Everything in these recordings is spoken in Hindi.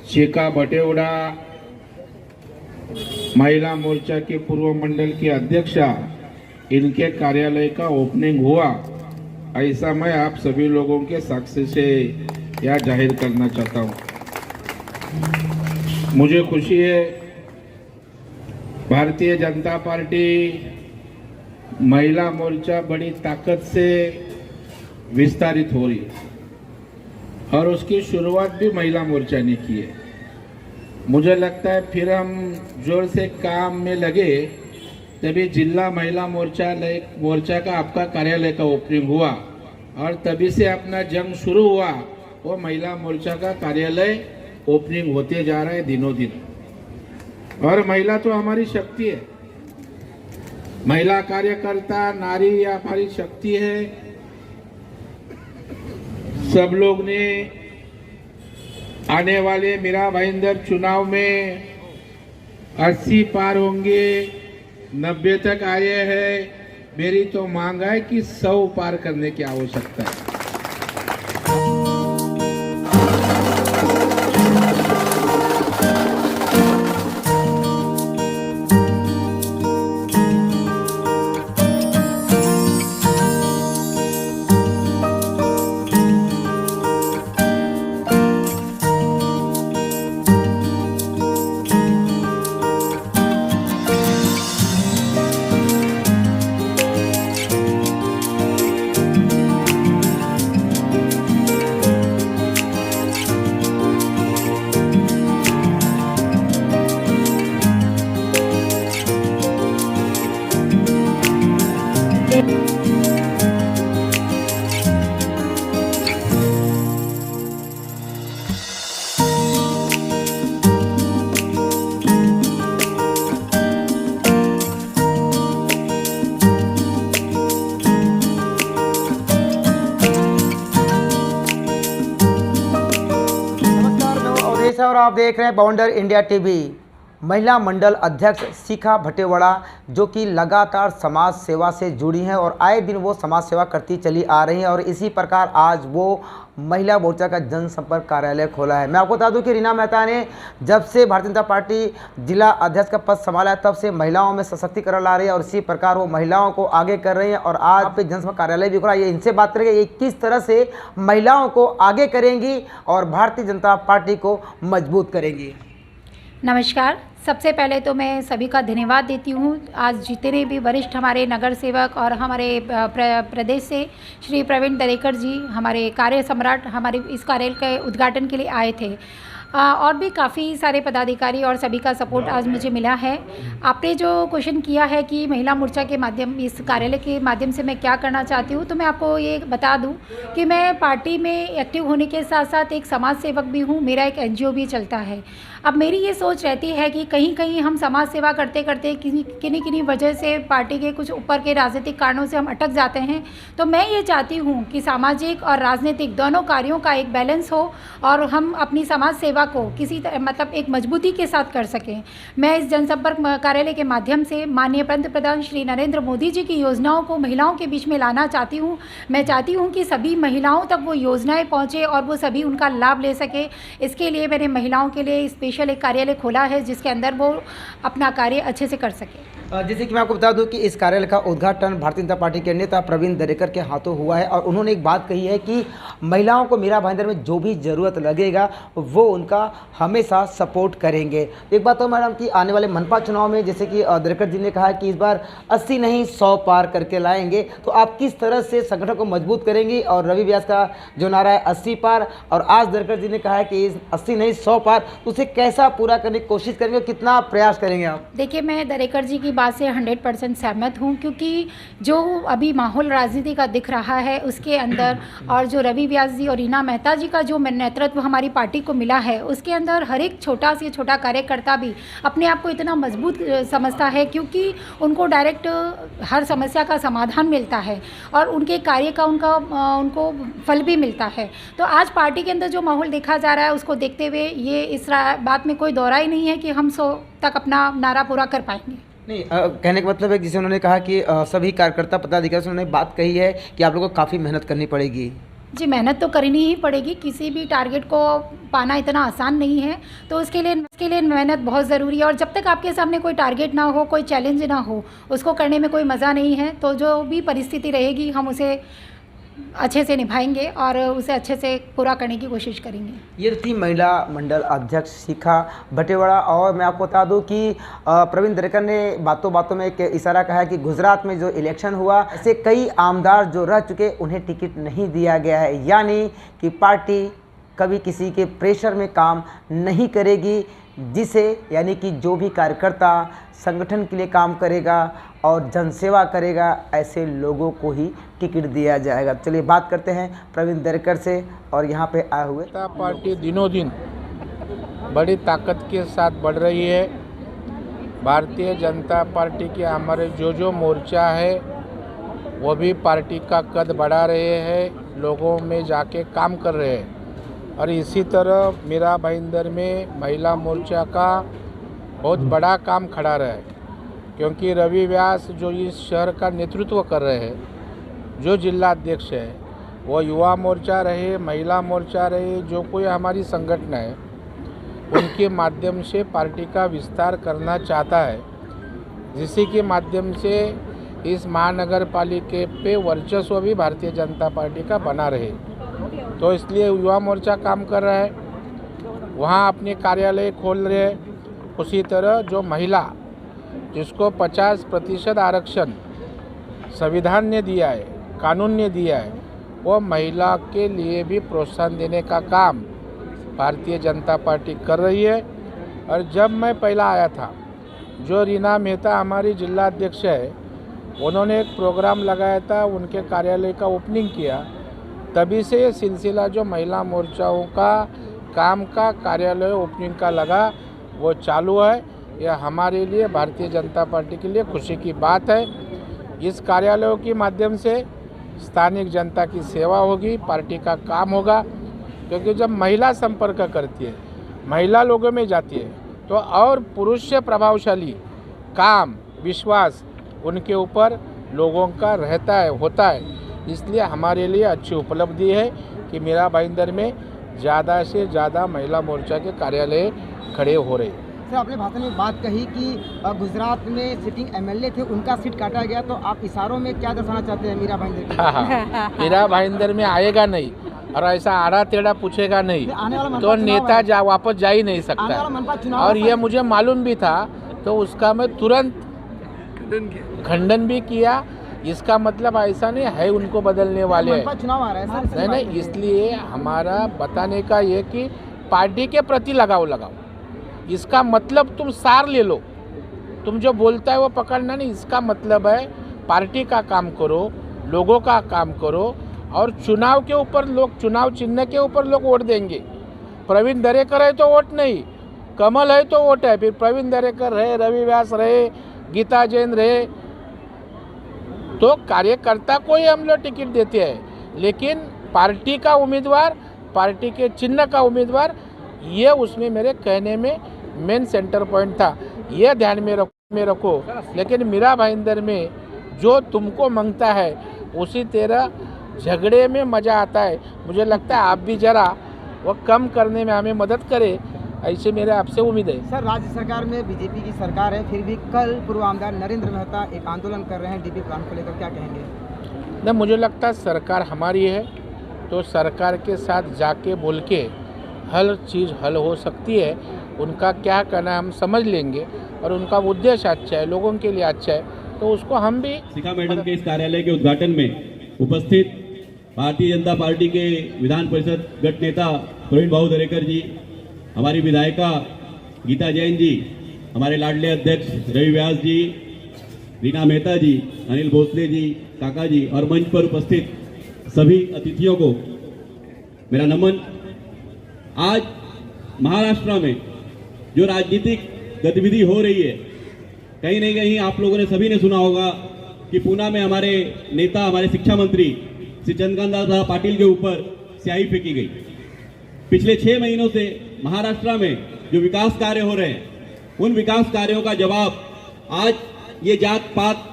शिखा भटेवड़ा महिला मोर्चा के पूर्व मंडल की अध्यक्षा, इनके कार्यालय का ओपनिंग हुआ, ऐसा मैं आप सभी लोगों के साक्ष्य से यह जाहिर करना चाहता हूं। मुझे खुशी है भारतीय जनता पार्टी महिला मोर्चा बड़ी ताकत से विस्तारित हो रही है और उसकी शुरुआत भी महिला मोर्चा ने की है। मुझे लगता है फिर हम जोर से काम में लगे तभी जिला महिला मोर्चा का आपका कार्यालय का ओपनिंग हुआ और तभी से अपना जंग शुरू हुआ। वो महिला मोर्चा का कार्यालय ओपनिंग होते जा रहा है दिनों दिन। और महिला तो हमारी शक्ति है, महिला कार्यकर्ता नारी हमारी शक्ति है। सब लोग ने आने वाले मीरा भाईंदर चुनाव में 80 पार होंगे, 90 तक आए हैं। मेरी तो मांग है कि 100 पार करने की आवश्यकता है। और आप देख रहे हैं बाउंडर इंडिया टीवी। महिला मंडल अध्यक्ष शिखा भटेवड़ा जो कि लगातार समाज सेवा से जुड़ी हैं और आए दिन वो समाज सेवा करती चली आ रही हैं और इसी प्रकार आज वो महिला मोर्चा का जनसंपर्क कार्यालय खोला है। मैं आपको बता दूं कि रीना मेहता ने जब से भारतीय जनता पार्टी जिला अध्यक्ष का पद संभाला है तब से महिलाओं में सशक्तिकरण ला रही है और इसी प्रकार वो महिलाओं को आगे कर रही हैं और आज पे जनसंपर्क कार्यालय भी खोला। ये इनसे बात करेंगे ये किस तरह से महिलाओं को आगे करेंगी और भारतीय जनता पार्टी को मजबूत करेंगी। नमस्कार। सबसे पहले तो मैं सभी का धन्यवाद देती हूँ। आज जितने भी वरिष्ठ हमारे नगर सेवक और हमारे प्रदेश से श्री प्रवीण दरेकर जी हमारे कार्य सम्राट हमारे इस कार्यालय के उद्घाटन के लिए आए थे और भी काफ़ी सारे पदाधिकारी और सभी का सपोर्ट आज मुझे मिला है। आपने जो क्वेश्चन किया है कि महिला मोर्चा के माध्यम इस कार्यालय के माध्यम से मैं क्या करना चाहती हूँ, तो मैं आपको ये बता दूँ कि मैं पार्टी में एक्टिव होने के साथ साथ एक समाज सेवक भी हूँ। मेरा एक एनजीओ भी चलता है। अब मेरी ये सोच रहती है कि कहीं कहीं हम समाज सेवा करते करते किन्हीं वजह से पार्टी के कुछ ऊपर के राजनीतिक कारणों से हम अटक जाते हैं। तो मैं ये चाहती हूँ कि सामाजिक और राजनीतिक दोनों कार्यों का एक बैलेंस हो और हम अपनी समाज सेवा को किसी मतलब एक मजबूती के साथ कर सकें। मैं इस जनसंपर्क कार्यालय के माध्यम से माननीय पंतप्रधान श्री नरेंद्र मोदी जी की योजनाओं को महिलाओं के बीच में लाना चाहती हूँ। मैं चाहती हूँ कि सभी महिलाओं तक वो योजनाएं पहुँचे और वो सभी उनका लाभ ले सके। इसके लिए मैंने महिलाओं के लिए स्पेशल एक कार्यालय खोला है जिसके अंदर वो अपना कार्य अच्छे से कर सके। जैसे कि मैं आपको बता दूं कि इस कार्यालय का उद्घाटन भारतीय जनता पार्टी के नेता प्रवीण दरेकर के हाथों हुआ है और उन्होंने एक बात कही है कि महिलाओं को मीरा भाईंदर में जो भी ज़रूरत लगेगा वो उनका हमेशा सपोर्ट करेंगे। एक बात तो मैडम कि आने वाले मनपा चुनाव में जैसे कि दरेकर जी ने कहा कि इस बार 80 नहीं 100 पार करके लाएंगे, तो आप किस तरह से संगठन को मजबूत करेंगी? और रवि व्यास का जो नारा है 80 पार और आज दरेकर जी ने कहा है कि 80 नहीं 100 पार, उसे कैसा पूरा करने की कोशिश करेंगे, कितना प्रयास करेंगे आप? देखिए, मैं दरेकर जी की बात से 100% सहमत हूँ क्योंकि जो अभी माहौल राजनीति का दिख रहा है उसके अंदर और जो रवि व्यास जी और रीना मेहता जी का जो नेतृत्व हमारी पार्टी को मिला है उसके अंदर हर एक छोटा से छोटा कार्यकर्ता भी अपने आप को इतना मजबूत समझता है क्योंकि उनको डायरेक्ट हर समस्या का समाधान मिलता है और उनके कार्य का उनको फल भी मिलता है। तो आज पार्टी के अंदर जो माहौल देखा जा रहा है उसको देखते हुए ये इस बात में कोई दौरा ही नहीं है कि हम 100 तक अपना नारा पूरा कर पाएंगे। नहीं, कहने का मतलब है जिसे उन्होंने कहा कि सभी कार्यकर्ता पदाधिकारी से उन्होंने बात कही है कि आप लोगों को काफ़ी मेहनत करनी पड़ेगी। जी, मेहनत तो करनी ही पड़ेगी, किसी भी टारगेट को पाना इतना आसान नहीं है, तो उसके लिए मेहनत बहुत ज़रूरी है। और जब तक आपके सामने कोई टारगेट ना हो, कोई चैलेंज ना हो, उसको करने में कोई मज़ा नहीं है। तो जो भी परिस्थिति रहेगी हम उसे अच्छे से निभाएंगे और उसे अच्छे से पूरा करने की कोशिश करेंगे। ये थी महिला मंडल अध्यक्ष शिखा भटेवाड़ा। और मैं आपको बता दूं कि प्रवीण दरेकर ने बातों बातों में एक इशारा कहा है कि गुजरात में जो इलेक्शन हुआ, ऐसे कई आमदार जो रह चुके उन्हें टिकट नहीं दिया गया है, यानी कि पार्टी कभी किसी के प्रेशर में काम नहीं करेगी, जिसे यानी कि जो भी कार्यकर्ता संगठन के लिए काम करेगा और जनसेवा करेगा, ऐसे लोगों को ही टिकट दिया जाएगा। चलिए बात करते हैं प्रवीण दरेकर से और यहाँ पे आए हुए। जनता पार्टी दिनों दिन बड़ी ताकत के साथ बढ़ रही है। भारतीय जनता पार्टी के हमारे जो मोर्चा है वो भी पार्टी का कद बढ़ा रहे हैं, लोगों में जाके काम कर रहे हैं। और इसी तरह मीरा भाईंदर में महिला मोर्चा का बहुत बड़ा काम खड़ा रहा है, क्योंकि रवि व्यास जो इस शहर का नेतृत्व कर रहे हैं, जो जिला अध्यक्ष है, वो युवा मोर्चा रहे, महिला मोर्चा रहे, जो कोई हमारी संगठन है, उनके माध्यम से पार्टी का विस्तार करना चाहता है, जिसी के माध्यम से इस महानगर पालिका पे वर्चस्व भी भारतीय जनता पार्टी का बना रहे। तो इसलिए युवा मोर्चा काम कर रहा है, वहाँ अपने कार्यालय खोल रहे हैं। उसी तरह जो महिला जिसको 50% आरक्षण संविधान ने दिया है, कानून ने दिया है, वो महिला के लिए भी प्रोत्साहन देने का काम भारतीय जनता पार्टी कर रही है। और जब मैं पहला आया था, जो रीना मेहता हमारी जिला अध्यक्ष है, उन्होंने एक प्रोग्राम लगाया था, उनके कार्यालय का ओपनिंग किया, तभी से ये सिलसिला जो महिला मोर्चाओं का काम का कार्यालय ओपनिंग का लगा वो चालू है। यह हमारे लिए, भारतीय जनता पार्टी के लिए खुशी की बात है। इस कार्यालयों के माध्यम से स्थानिक जनता की सेवा होगी, पार्टी का काम होगा, क्योंकि जब महिला संपर्क करती है, महिला लोगों में जाती है, तो और पुरुष से प्रभावशाली काम, विश्वास उनके ऊपर लोगों का रहता है, होता है। इसलिए हमारे लिए अच्छी उपलब्धि है कि मीरा भाईंदर में ज़्यादा से ज़्यादा महिला मोर्चा के कार्यालय खड़े हो रहे हैं। सर, आपने भाषण में बात कही कि गुजरात में सिटिंग एमएलए थे, उनका सीट काटा गया, तो आप इशारों में क्या दर्शाना चाहते हैं मीरा भाईंदर? हाँ, मीरा भाईंदर में आएगा नहीं और ऐसा आड़ा टेढ़ा पूछेगा नहीं तो नेता वापस जा ही नहीं सकता। और ये मुझे मालूम भी था, तो उसका मैं तुरंत खंडन भी किया। इसका मतलब ऐसा नहीं है उनको बदलने वाले हैं, चुनाव आ रहा है। नहीं, इसलिए हमारा बताने का ये कि पार्टी के प्रति लगाओ। इसका मतलब तुम सार ले लो, तुम जो बोलता है वो पकड़ना नहीं। इसका मतलब है पार्टी का काम करो, लोगों का काम करो, और चुनाव के ऊपर लोग, चुनाव चिन्ह के ऊपर लोग वोट देंगे। प्रवीण दरेकर है तो वोट नहीं, कमल है तो वोट है। फिर प्रवीण दरेकर रहे, रवि व्यास रहे, गीता जैन रहे, तो कार्यकर्ता को ही हम लोग टिकट देते हैं, लेकिन पार्टी का उम्मीदवार, पार्टी के चिन्ह का उम्मीदवार, ये उसमें मेरे कहने में मेन सेंटर पॉइंट था। ये ध्यान में रखो। लेकिन मीरा भाईंदर में जो तुमको मांगता है, उसी तरह झगड़े में मज़ा आता है। मुझे लगता है आप भी ज़रा वो कम करने में हमें मदद करे, ऐसे मेरे आपसे उम्मीद है। सर, राज्य सरकार में बीजेपी की सरकार है, फिर भी कल पूर्व आमदार नरेंद्र मेहता एक आंदोलन कर रहे हैं डीपी प्लान को लेकर, क्या कहेंगे? नहीं, मुझे लगता है सरकार हमारी है, तो सरकार के साथ जाके बोल के हर चीज़ हल हो सकती है। उनका क्या करना है हम समझ लेंगे, और उनका उद्देश्य अच्छा है, लोगों के लिए अच्छा है, तो उसको हम भी। शिखा मैडम के इस कार्यालय के उद्घाटन में उपस्थित भारतीय जनता पार्टी के विधान परिषद गट नेता प्रवीण भाऊ दरेकर जी, हमारी विधायिका गीता जैन जी, हमारे लाडले अध्यक्ष रवि व्यास जी, रीना मेहता जी, अनिल भोसले जी, काका जी, और मंच पर उपस्थित सभी अतिथियों को मेरा नमन। आज महाराष्ट्र में जो राजनीतिक गतिविधि हो रही है, कहीं न कहीं आप लोगों ने सभी ने सुना होगा कि पूना में हमारे नेता, हमारे शिक्षा मंत्री श्री चंद्रकांत पाटिल के ऊपर स्याही फेंकी गई। पिछले 6 महीनों से महाराष्ट्र में जो विकास कार्य हो रहे हैं, उन विकास कार्यों का जवाब आज ये जात पात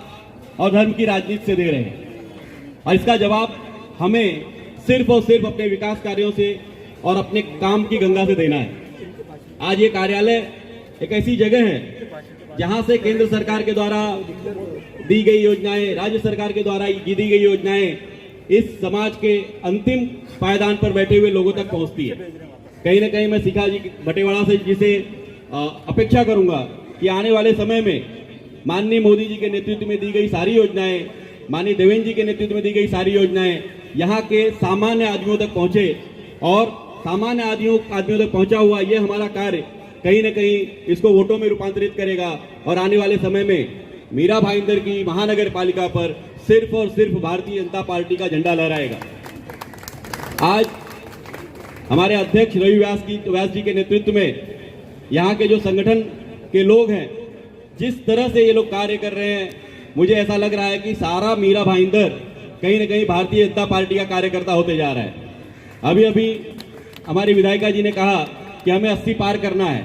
और धर्म की राजनीति से दे रहे हैं, और इसका जवाब हमें सिर्फ और सिर्फ अपने विकास कार्यों से और अपने काम की गंगा से देना है। आज ये कार्यालय एक ऐसी जगह है जहां से केंद्र सरकार के द्वारा दी गई योजनाएं, राज्य सरकार के द्वारा दी गई योजनाएं इस समाज के अंतिम पायदान पर बैठे हुए लोगों तक पहुंचती है। कहीं ना कहीं मैं शिखा जी भटेवाड़ा से जिसे अपेक्षा करूंगा कि आने वाले समय में माननीय मोदी जी के नेतृत्व में दी गई सारी योजनाएं, माननीय देवेंद्र जी के नेतृत्व में दी गई सारी योजनाएं यहाँ के सामान्य आदमियों तक पहुंचे और सामान्य आदमियों तक पहुंचा हुआ ये हमारा कार्य कहीं न कहीं इसको वोटों में रूपांतरित करेगा और आने वाले समय में मीरा भाईंदर की महानगर पालिका पर सिर्फ और सिर्फ भारतीय जनता पार्टी का झंडा लहराएगा। आज हमारे अध्यक्ष रवि व्यास जी के नेतृत्व में यहाँ के जो संगठन के लोग हैं, जिस तरह से ये लोग कार्य कर रहे हैं, मुझे ऐसा लग रहा है कि सारा मीरा भाईंदर कहीं न कहीं भारतीय जनता पार्टी का कार्यकर्ता होते जा रहा है। अभी अभी हमारी विधायिका जी ने कहा कि हमें 80 पार करना है,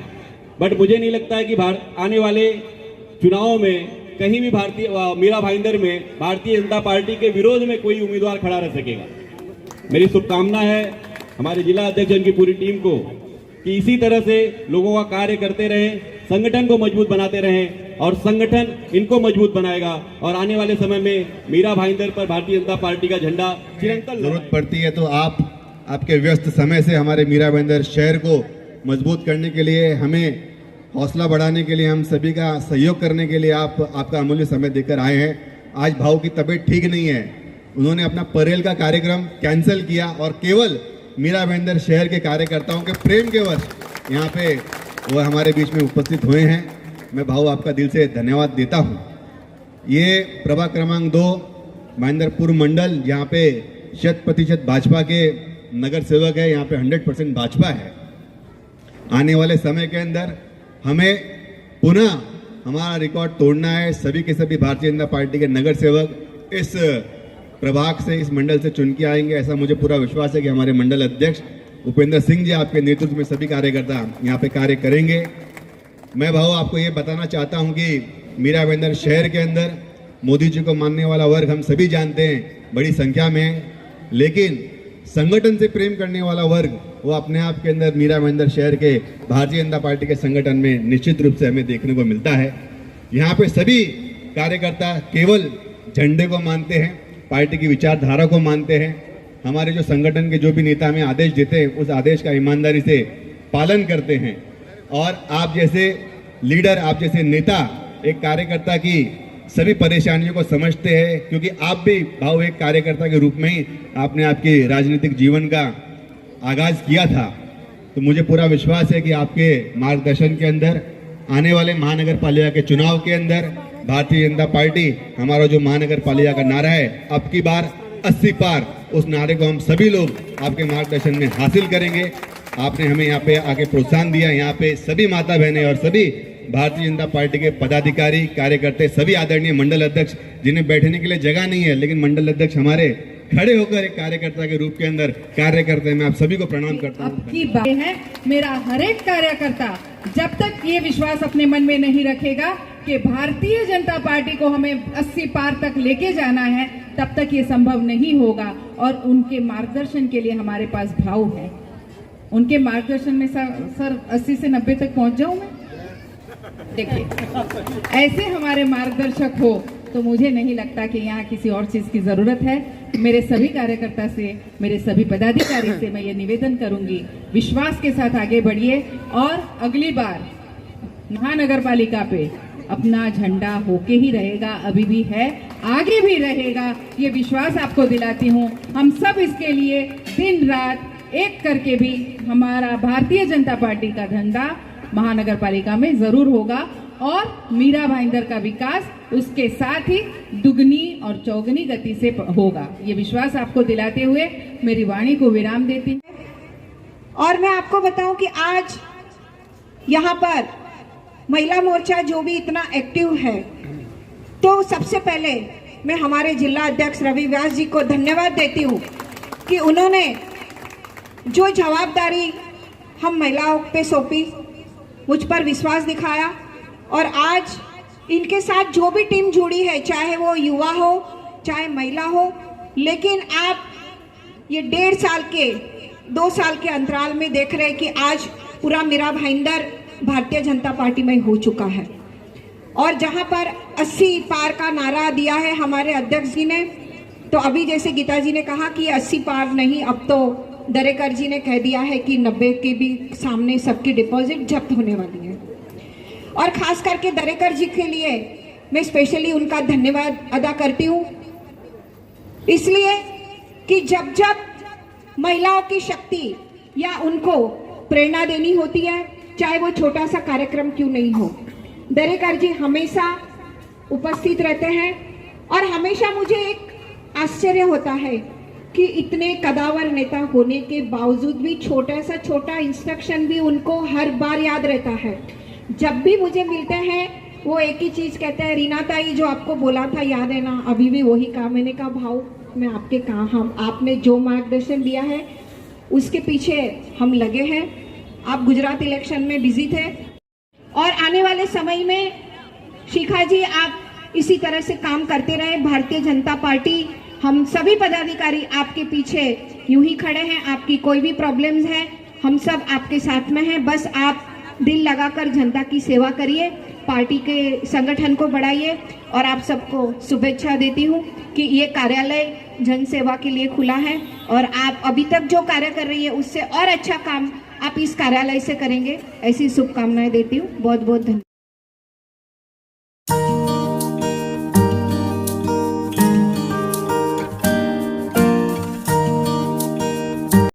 बट मुझे नहीं लगता है कि आने वाले चुनावों में कहीं भी मीरा भाईंदर में भारतीय जनता पार्टी के विरोध में कोई उम्मीदवार खड़ा रह सकेगा। मेरी शुभकामना है हमारे जिला अध्यक्ष की पूरी टीम को कि इसी तरह से लोगों का कार्य करते रहें, संगठन को मजबूत बनाते रहें और संगठन इनको मजबूत बनाएगा और आने वाले समय में मीरा भाईंदर पर भारतीय जनता पार्टी का झंडा चिरंतन जरूरत पड़ती है तो आपके व्यस्त समय से हमारे मीरा भाईंदर शहर को मजबूत करने के लिए, हमें हौसला बढ़ाने के लिए, हम सभी का सहयोग करने के लिए आपका अमूल्य समय देकर आए हैं। आज भाऊ की तबीयत ठीक नहीं है, उन्होंने अपना परेल का कार्यक्रम कैंसिल किया और केवल मीरा भाईंदर शहर के कार्यकर्ताओं के प्रेम के वर्ष यहाँ पे वो हमारे बीच में उपस्थित हुए हैं। मैं भाऊ आपका दिल से धन्यवाद देता हूँ। ये प्रभाग क्रमांक 2 भाईंदरपुर मंडल, यहाँ पे 100% भाजपा के नगर सेवक है, यहाँ पे 100% भाजपा है। आने वाले समय के अंदर हमें पुनः हमारा रिकॉर्ड तोड़ना है। सभी के सभी भारतीय जनता पार्टी के नगर सेवक इस प्रभाग से, इस मंडल से चुन के आएंगे, ऐसा मुझे पूरा विश्वास है कि हमारे मंडल अध्यक्ष उपेंद्र सिंह जी आपके नेतृत्व में सभी कार्यकर्ता यहाँ पे कार्य करेंगे। मैं भाऊ आपको ये बताना चाहता हूँ कि मीरा भाईंदर शहर के अंदर मोदी जी को मानने वाला वर्ग हम सभी जानते हैं बड़ी संख्या में है, लेकिन संगठन से प्रेम करने वाला वर्ग वो अपने आप के अंदर मीरा भाईंदर शहर के भारतीय जनता पार्टी के संगठन में निश्चित रूप से हमें देखने को मिलता है। यहाँ पे सभी कार्यकर्ता केवल झंडे को मानते हैं, पार्टी की विचारधारा को मानते हैं। हमारे जो संगठन के जो भी नेता हमें आदेश देते हैं उस आदेश का ईमानदारी से पालन करते हैं और आप जैसे लीडर, आप जैसे नेता एक कार्यकर्ता की सभी परेशानियों को समझते हैं, क्योंकि आप भी भाव एक कार्यकर्ता के रूप में ही आपने आपके राजनीतिक जीवन का आगाज किया था। तो मुझे पूरा विश्वास है कि आपके मार्गदर्शन के अंदर आने वाले महानगर पालिका के चुनाव के अंदर भारतीय जनता पार्टी, हमारा जो महानगर पालिका का नारा है अब की बार 80 पार, उस नारे को हम सभी लोग आपके मार्गदर्शन में हासिल करेंगे। आपने हमें यहाँ पे आके प्रोत्साहन दिया, यहाँ पे सभी माता बहनें और सभी भारतीय जनता पार्टी के पदाधिकारी, कार्यकर्ता, सभी आदरणीय मंडल अध्यक्ष जिन्हें बैठने के लिए जगह नहीं है, लेकिन मंडल अध्यक्ष हमारे खड़े होकर एक कार्यकर्ता के रूप के अंदर कार्य करते हैं। मैं आप सभी को प्रणाम करता हूँ। अब की बात है, मेरा हर एक कार्यकर्ता जब तक ये विश्वास अपने मन में नहीं रखेगा कि भारतीय जनता पार्टी को हमें 80 पार तक लेके जाना है, तब तक ये संभव नहीं होगा। और उनके मार्गदर्शन के लिए हमारे पास भाव है। उनके मार्गदर्शन में सर 80 से 90 तक पहुंच जाऊं मैं? देखिए, ऐसे हमारे मार्गदर्शक हो तो मुझे नहीं लगता कि यहाँ किसी और चीज की जरूरत है। मेरे सभी कार्यकर्ता से, मेरे सभी पदाधिकारी से मैं ये निवेदन करूंगी, विश्वास के साथ आगे बढ़िए और अगली बार महानगर पालिका पे अपना झंडा होके ही रहेगा, अभी भी है, आगे भी रहेगा, ये विश्वास आपको दिलाती हूँ। हम सब इसके लिए दिन रात एक करके भी हमारा भारतीय जनता पार्टी का झंडा महानगर पालिका में जरूर होगा और मीरा भाईंदर का विकास उसके साथ ही दुगनी और चौगनी गति से होगा। ये विश्वास आपको दिलाते हुए मेरी वाणी को विराम देती हूँ। और मैं आपको बताऊं कि आज यहाँ पर महिला मोर्चा जो भी इतना एक्टिव है, तो सबसे पहले मैं हमारे जिला अध्यक्ष रवि व्यास जी को धन्यवाद देती हूँ कि उन्होंने जो जवाबदारी हम महिलाओं पे सौंपी, मुझ पर विश्वास दिखाया और आज इनके साथ जो भी टीम जुड़ी है, चाहे वो युवा हो चाहे महिला हो, लेकिन आप ये 2 साल के अंतराल में देख रहे हैं कि आज पूरा मीरा भाईंदर भारतीय जनता पार्टी में हो चुका है। और जहां पर 80 पार का नारा दिया है हमारे अध्यक्ष जी ने, तो अभी जैसे गीता जी ने कहा कि 80 पार नहीं, अब तो दरेकर जी ने कह दिया है कि 90 के भी सामने सबकी डिपॉजिट जब्त होने वाली है। और खास करके दरेकर जी के लिए मैं स्पेशली उनका धन्यवाद अदा करती हूँ, इसलिए कि जब जब महिलाओं की शक्ति या उनको प्रेरणा देनी होती है, चाहे वो छोटा सा कार्यक्रम क्यों नहीं हो, दरेकर जी हमेशा उपस्थित रहते हैं। और हमेशा मुझे एक आश्चर्य होता है कि इतने कदावर नेता होने के बावजूद भी छोटा इंस्ट्रक्शन भी उनको हर बार याद रहता है। जब भी मुझे मिलते हैं वो एक ही चीज कहते हैं, रीना ताई जो आपको बोला था याद है ना, अभी भी वही काम। मैंने कहा भाव मैं आपके काम, आपने जो मार्गदर्शन दिया है उसके पीछे हम लगे हैं। आप गुजरात इलेक्शन में बिजी थे और आने वाले समय में शिखा जी आप इसी तरह से काम करते रहे। भारतीय जनता पार्टी, हम सभी पदाधिकारी आपके पीछे यूं ही खड़े हैं। आपकी कोई भी प्रॉब्लम्स है, हम सब आपके साथ में हैं। बस आप दिल लगाकर जनता की सेवा करिए, पार्टी के संगठन को बढ़ाइए। और आप सबको शुभेच्छा देती हूँ कि ये कार्यालय जन सेवा के लिए खुला है और आप अभी तक जो कार्य कर रही है उससे और अच्छा काम आप इस कार्यालय से करेंगे, ऐसी शुभकामनाएं देती हूँ। बहुत बहुत धन्यवाद।